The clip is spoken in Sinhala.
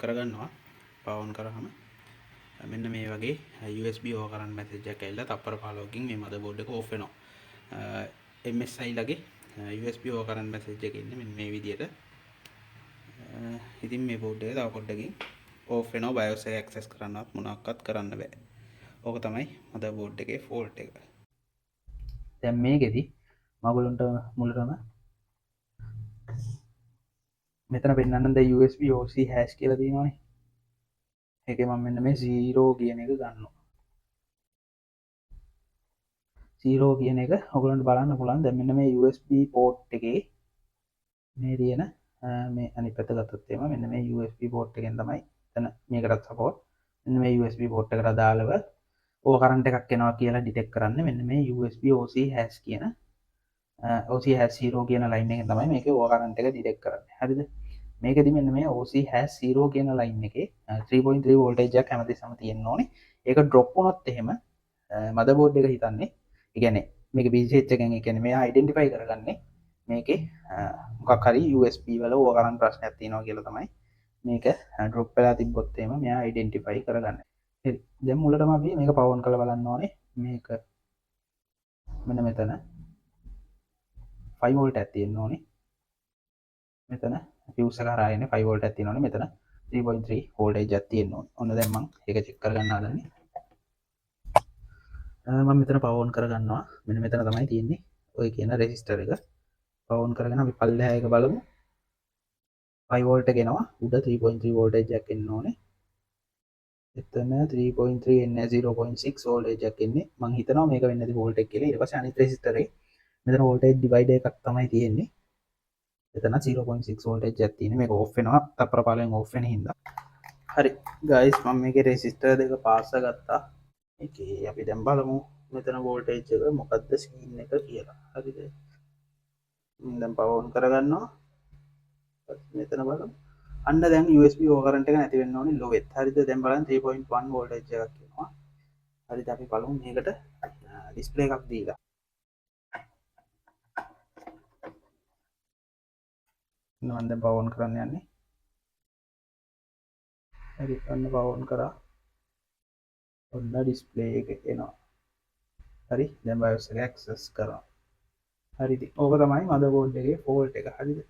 කරගන්නවා. පවර් කරාම මෙන්න මේ වගේ USB ඕවර් කරන්න මැසේජ් එකක් ඇවිල්ලා තප්පර 15කින් මේ මදර්බෝඩ් එක ඕෆ් වෙනවා. MSI ලගේ USB ඕවර් කරන්න මැසේජ් එක ඉන්නේ මෙන්න මේ විදියට. ඉතින් මේ බෝඩ් එක තව පොඩ්ඩකින් ඕෆ් වෙනවා. BIOS එක ඇක්සස් කරන්නවත් මොනවත් කරන්න බෑ. ඕක තමයි මදර්බෝඩ් එකේ ෆෝල්ට් එක. දැන් මේකෙදි මගුලන්ට මුලටම මෙතන පෙන්වන්න ද USB OC hash කියලා තියෙනවානේ. ඒකේ මම මෙන්න මේ 0 කියන එක ගන්නවා. 0 කියන එක ඔයගොල්ලන්ට බලන්න පුළුවන්. දැන් මෙන්න මේ USB port එකේ මේ තියෙන මේ අනිත් පැත්ත ගත්තොත් එහෙම මෙන්න මේ USB port එකෙන් තමයි එතන මේකටත් support. මෙන්න මේ USB port එකට අදාළව ඕව කරන්ට් එකක් එනවා කියලා ඩිටෙක්ට් කරන්න මෙන්න මේ USB OC hash කියන OC hash 0 කියන ලයින් එකෙන් තමයි මේකේ ඕව කරන්ට් එක ඩිටෙක්ට් කරන්නේ. හරිද? මේකෙදි මෙන්න මේ OC hash 0 කියන ලයින් එකේ 3.3 වෝල්ටේජ් එකක් හැමතිස්සම තියෙන්න ඕනේ. ඒක ඩ්‍රොප් වුණොත් එහෙම මදර්බෝඩ් එක හිතන්නේ ඒ කියන්නේ මේක BGH එකෙන් ඒ කියන්නේ මෙයා අයිඩෙන්ටිෆයි කරගන්නේ මේකේ මොකක් හරි USB වල ඕව කරන්ට් ප්‍රශ්නයක් තියෙනවා කියලා තමයි මේක ඩ්‍රොප් වෙලා තිබ්බොත් එහෙම මෙයා අයිඩෙන්ටිෆයි කරගන්නේ. හරි. දැන් මුලටම අපි මේක පවර් ඔන් කරලා බලන්න ඕනේ. මේක මෙන්න මෙතන 5 වෝල්ට් එකක් තියෙන්න ඕනේ. මෙතන fuse එක හරහා එන්නේ 5 වෝල්ට් එකක් තියෙන්න ඕනේ. මෙතන 3.3 වෝල්ටේජ් එකක් තියෙන්න ඕනේ. ඔන්න දැන් මම ඒක චෙක් කරගන්න හදන්නේ. මම මෙතන පවර් ඔන් කරගන්නවා. මෙන්න මෙතන තමයි තියෙන්නේ ඔය කියන රෙසිස්ටර් එක. පවර් ඔන් කරගෙන අපි පල්ලෙහා එක බලමු. 5 වෝල්ට් එක එනවා. උඩ 3.3 වෝල්ටේජ් එකක් එන්න ඕනේ. එතන 3.3 එන්නේ 0.6 වෝල්ටේජ් එකක් එන්නේ. මම හිතනවා මේක වෙන්නේ නැති වෝල්ට් එක කියලා. ඊට පස්සේ අනිත් රෙසිස්ටරේ මෙතන වෝල්ටේජ් ඩිවයිඩර් එකක් තමයි තියෙන්නේ. එතන 0.6 වෝල්ටේජ් එකක් තියෙන්නේ. මේක ඕෆ් වෙනවා. තප්පර 15න් ඕෆ් වෙන හින්දා. හරි ගයිස් මම මේකේ රෙසිස්ටර් දෙක පාස් ගත්තා. ඒකේ අපි දැන් බලමු මෙතන වෝල්ටේජ් එක මොකක්ද ස්ක්‍රීන් එක කියලා. හරිද? දැන් පවර් ඔන් කරගන්නවා. මෙතන බලමු. අන්න දැන් USB ඕවර් කරන්ට් එක නැති වෙන්න ඕනේ ලොවෙත්. හරිද? දැන් බලන්න 3.1 වෝල්ටේජ් එකක් එනවා. හරිද? අපි බලමු මේකට ඩිස්ප්ලේ එකක් දීලා. මම දැන් පවර් ඔන් කරන්න යන්නේ. හරි අන්න පවර් ඔන් කරා. ඔන්න ඩිස්ප්ලේ එක එනවා. හරි දැන් BIOS එක ඇක්සස් කරනවා. හරිද? ඕක තමයි මදර්බෝඩ් එකේ ෆෝල්ට් එක. හරිද?